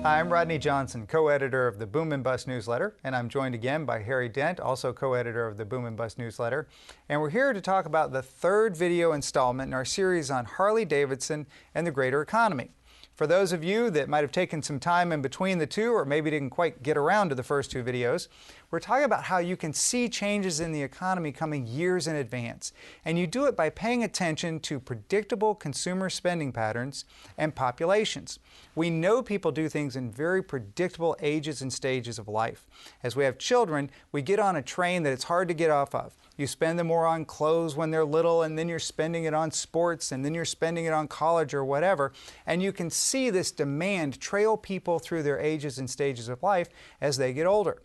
Hi, I'm Rodney Johnson, co-editor of the Boom and Bust newsletter, and I'm joined again by Harry Dent, also co-editor of the Boom and Bust newsletter. And we're here to talk about the third video installment in our series on Harley Davidson and the greater economy. For those of you that might have taken some time in between the two, or maybe didn't quite get around to the first two videos, we're talking about how you can see changes in the economy coming years in advance. And you do it by paying attention to predictable consumer spending patterns and populations. We know people do things in very predictable ages and stages of life. As we have children, we get on a train that it's hard to get off of. You spend them more on clothes when they're little, and then you're spending it on sports, and then you're spending it on college or whatever. And you can see this demand trail people through their ages and stages of life as they get older.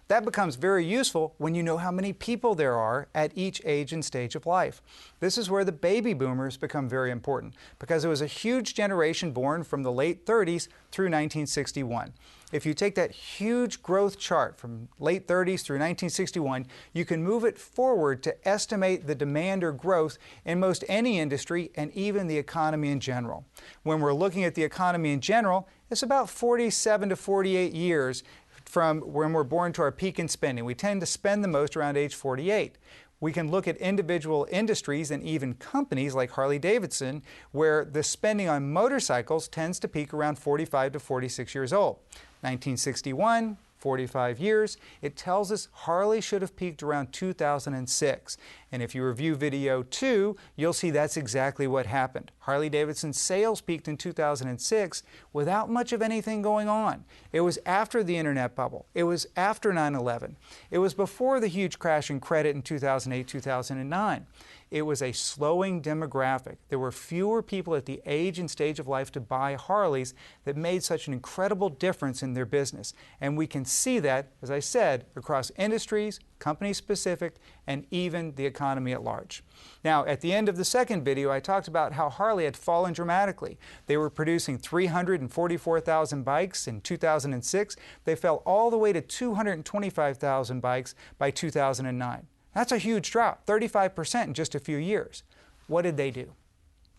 That becomes very useful when you know how many people there are at each age and stage of life. This is where the baby boomers become very important, because it was a huge generation born from the late 30s through 1961. If you take that huge growth chart from late 30s through 1961, you can move it forward to estimate the demand or growth in most any industry and even the economy in general. When we're looking at the economy in general, it's about 47 to 48 years from when we're born to our peak in spending. We tend to spend the most around age 48. We can look at individual industries and even companies like Harley Davidson, where the spending on motorcycles tends to peak around 45 to 46 years old. 1961, 45 years. It tells us Harley should have peaked around 2006. And if you review video 2, you'll see that's exactly what happened. Harley Davidson's sales peaked in 2006 without much of anything going on. It was after the internet bubble. It was after 9/11. It was before the huge crash in credit in 2008, 2009. It was a slowing demographic. There were fewer people at the age and stage of life to buy Harleys that made such an incredible difference in their business. And we can see that, as I said, across industries, company-specific, and even the economy at large. Now, at the end of the second video, I talked about how Harley had fallen dramatically. They were producing 344,000 bikes in 2006. They fell all the way to 225,000 bikes by 2009. That's a huge drop, 35% in just a few years. What did they do?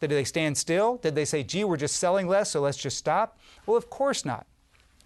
Did they stand still? Did they say, gee, we're just selling less, so let's just stop? Well, of course not.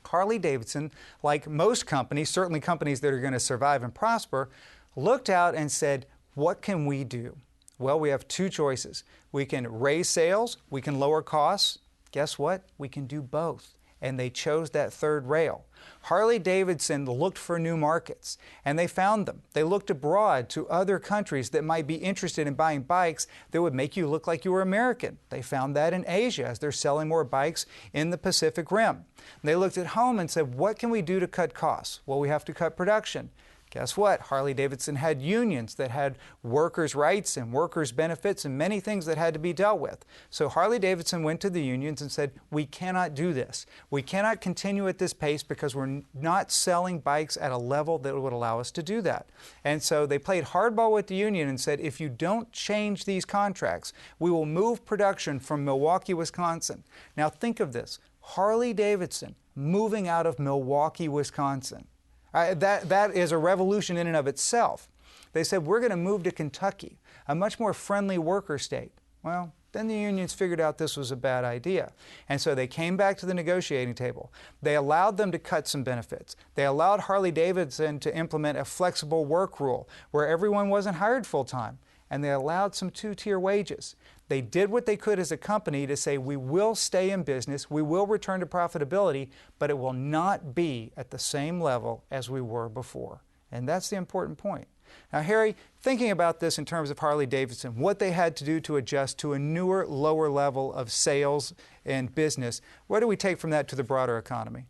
Harley Davidson, like most companies, certainly companies that are going to survive and prosper, looked out and said, what can we do? Well, we have two choices. We can raise sales, we can lower costs. Guess what? We can do both. And they chose that third rail. Harley Davidson looked for new markets, and they found them. They looked abroad to other countries that might be interested in buying bikes that would make you look like you were American. They found that in Asia as they're selling more bikes in the Pacific Rim. They looked at home and said, what can we do to cut costs? Well, we have to cut production. Guess what? Harley Davidson had unions that had workers' rights and workers' benefits and many things that had to be dealt with. So Harley Davidson went to the unions and said, we cannot do this. We cannot continue at this pace because we're not selling bikes at a level that would allow us to do that. And so they played hardball with the union and said, if you don't change these contracts, we will move production from Milwaukee, Wisconsin. Now think of this, Harley Davidson moving out of Milwaukee, Wisconsin. That is a revolution in and of itself. They said, we're going to move to Kentucky, a much more friendly worker state. Well, then the unions figured out this was a bad idea. And so they came back to the negotiating table. They allowed them to cut some benefits. They allowed Harley Davidson to implement a flexible work rule where everyone wasn't hired full-time. And they allowed some two-tier wages. They did what they could as a company to say, we will stay in business, we will return to profitability, but it will not be at the same level as we were before. And that's the important point. Now, Harry, thinking about this in terms of Harley Davidson, what they had to do to adjust to a newer, lower level of sales and business, what do we take from that to the broader economy?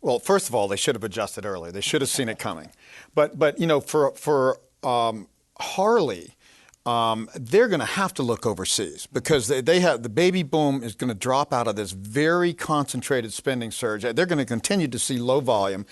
Well, first of all, they should have adjusted earlier. They should have seen it coming. But you know, for Harley, they're going to have to look overseas because they have the baby boom is going to drop out of this very concentrated spending surge. They're going to continue to see low volume,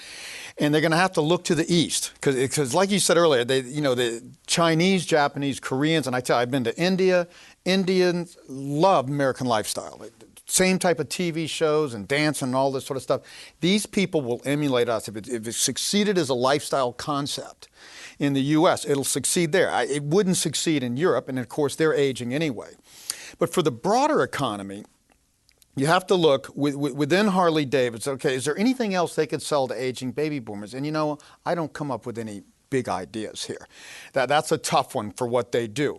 and they're going to have to look to the east because, like you said earlier, the Chinese, Japanese, Koreans, and I've been to India. Indians love American lifestyle. Same type of TV shows and dance and all this sort of stuff. These people will emulate us if it succeeded as a lifestyle concept. In the U.S., it'll succeed there. It wouldn't succeed in Europe, and of course, they're aging anyway. But for the broader economy, you have to look within Harley Davidson. Okay, is there anything else they could sell to aging baby boomers? And I don't come up with any big ideas here. That's a tough one for what they do.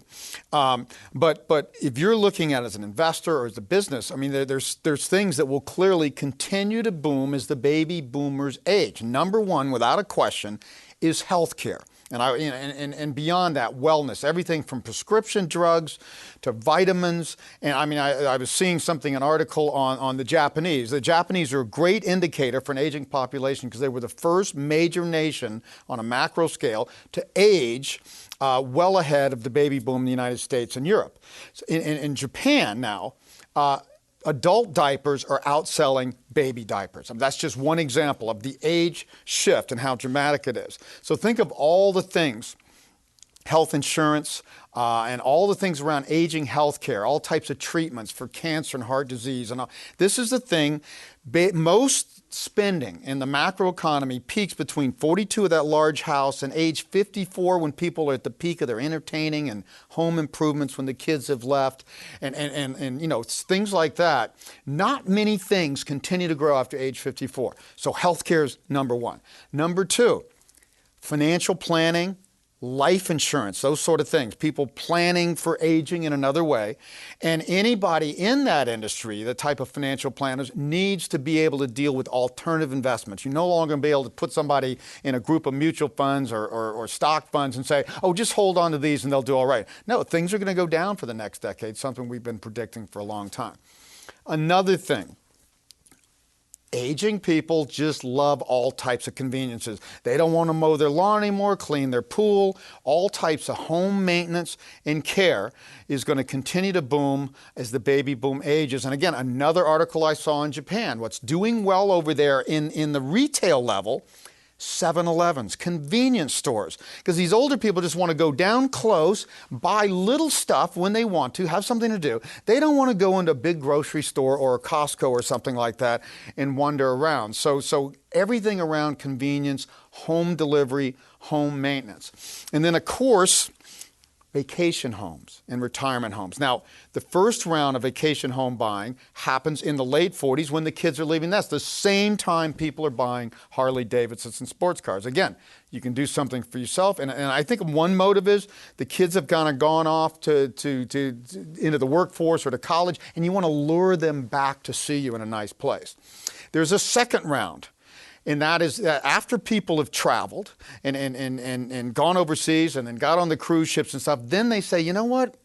But if you're looking at it as an investor or as a business, I mean, there's things that will clearly continue to boom as the baby boomers age. Number one, without a question, is healthcare. And beyond that, wellness, everything from prescription drugs to vitamins. And I mean, I was seeing an article on the Japanese. The Japanese are a great indicator for an aging population because they were the first major nation on a macro scale to age well ahead of the baby boom in the United States and Europe. In Japan now, adult diapers are outselling baby diapers. I mean, that's just one example of the age shift and how dramatic it is. So think of all the things, health insurance, and all the things around aging healthcare, all types of treatments for cancer and heart disease. And all. This is the thing, most spending in the macroeconomy peaks between 42 of that large house and age 54 when people are at the peak of their entertaining and home improvements when the kids have left and things like that. Not many things continue to grow after age 54. So healthcare is number one. Number two, financial planning, life insurance, those sort of things, people planning for aging in another way. And anybody in that industry, the type of financial planners, needs to be able to deal with alternative investments. You're no longer going to be able to put somebody in a group of mutual funds or stock funds and say, oh, just hold on to these and they'll do all right. No, things are going to go down for the next decade, something we've been predicting for a long time. Another thing, aging people just love all types of conveniences. They don't want to mow their lawn anymore, clean their pool. All types of home maintenance and care is going to continue to boom as the baby boom ages. And again, another article I saw in Japan, what's doing well over there in the retail level, 7-Elevens, convenience stores, because these older people just want to go down close, buy little stuff when they want to, have something to do. They don't want to go into a big grocery store or a Costco or something like that and wander around. So everything around convenience, home delivery, home maintenance. And then, of course, vacation homes and retirement homes. Now, the first round of vacation home buying happens in the late 40s when the kids are leaving. That's the same time people are buying Harley Davidsons and sports cars. Again, you can do something for yourself. And I think one motive is the kids have kind of gone off into the workforce or to college, and you want to lure them back to see you in a nice place. There's a second round. And that is that after people have traveled and gone overseas and then got on the cruise ships and stuff, then they say, you know what?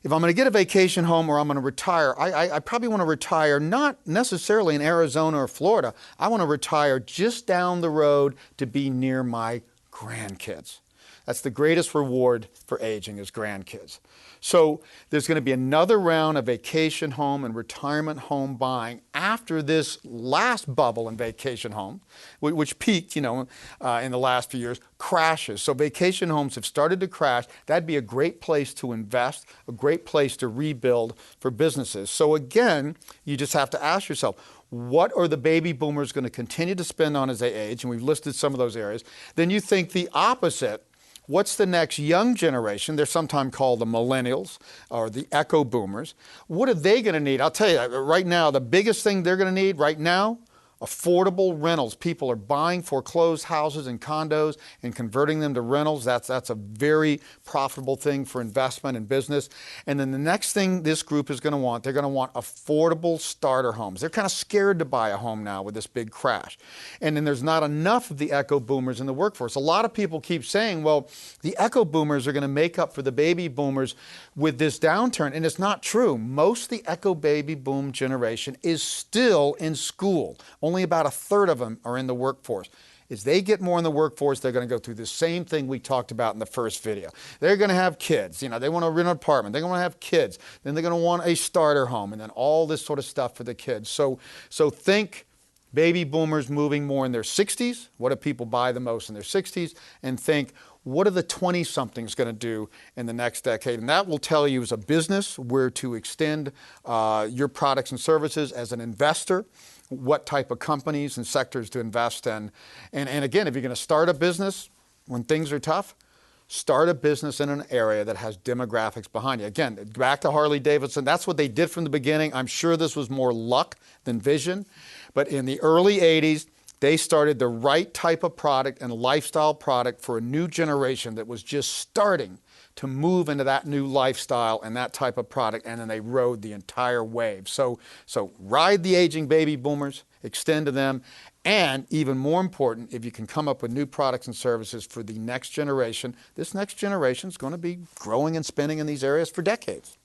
if I'm going to get a vacation home or I'm going to retire, I probably want to retire not necessarily in Arizona or Florida. I want to retire just down the road to be near my grandkids. That's the greatest reward for aging is grandkids. So there's going to be another round of vacation home and retirement home buying after this last bubble in vacation home, which peaked, in the last few years, crashes. So vacation homes have started to crash. That'd be a great place to invest, a great place to rebuild for businesses. So again, you just have to ask yourself, what are the baby boomers going to continue to spend on as they age? And we've listed some of those areas. Then you think the opposite. What's the next young generation? They're sometimes called the millennials or the echo boomers. What are they going to need? I'll tell you right now, the biggest thing they're going to need right now, affordable rentals. People are buying foreclosed houses and condos and converting them to rentals. That's a very profitable thing for investment and business. And then the next thing this group is going to want, they're going to want affordable starter homes. They're kind of scared to buy a home now with this big crash. And then there's not enough of the echo boomers in the workforce. A lot of people keep saying, well, the echo boomers are going to make up for the baby boomers with this downturn. And it's not true. Most of the echo baby boom generation is still in school. Only about a third of them are in the workforce. As they get more in the workforce, they're going to go through the same thing we talked about in the first video. They're going to have kids. They want to rent an apartment. They're going to have kids. Then they're going to want a starter home and then all this sort of stuff for the kids. So think baby boomers moving more in their 60s. What do people buy the most in their 60s? And think, what are the 20-somethings going to do in the next decade? And that will tell you as a business where to extend your products and services, as an investor, what type of companies and sectors to invest in. And again, if you're going to start a business when things are tough, start a business in an area that has demographics behind you. Again, back to Harley Davidson, that's what they did from the beginning. I'm sure this was more luck than vision, but in the early 80s, they started the right type of product and lifestyle product for a new generation that was just starting to move into that new lifestyle and that type of product, and then they rode the entire wave. So ride the aging baby boomers, extend to them, and even more important, if you can come up with new products and services for the next generation, this next generation is going to be growing and spinning in these areas for decades.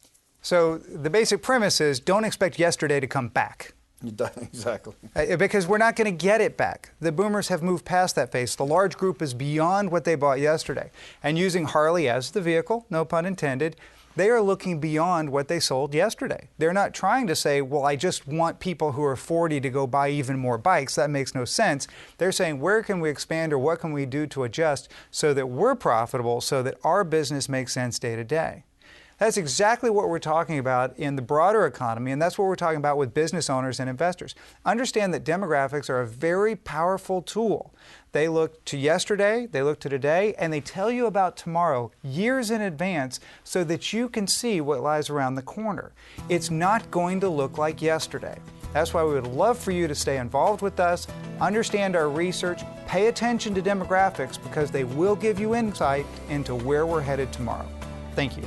So the basic premise is don't expect yesterday to come back. Exactly. Because we're not going to get it back. The boomers have moved past that phase. The large group is beyond what they bought yesterday. And using Harley as the vehicle, no pun intended, they are looking beyond what they sold yesterday. They're not trying to say, well, I just want people who are 40 to go buy even more bikes. That makes no sense. They're saying, where can we expand or what can we do to adjust so that we're profitable, so that our business makes sense day to day? That's exactly what we're talking about in the broader economy, and that's what we're talking about with business owners and investors. Understand that demographics are a very powerful tool. They look to yesterday, they look to today, and they tell you about tomorrow years in advance so that you can see what lies around the corner. It's not going to look like yesterday. That's why we would love for you to stay involved with us, understand our research, pay attention to demographics because they will give you insight into where we're headed tomorrow. Thank you.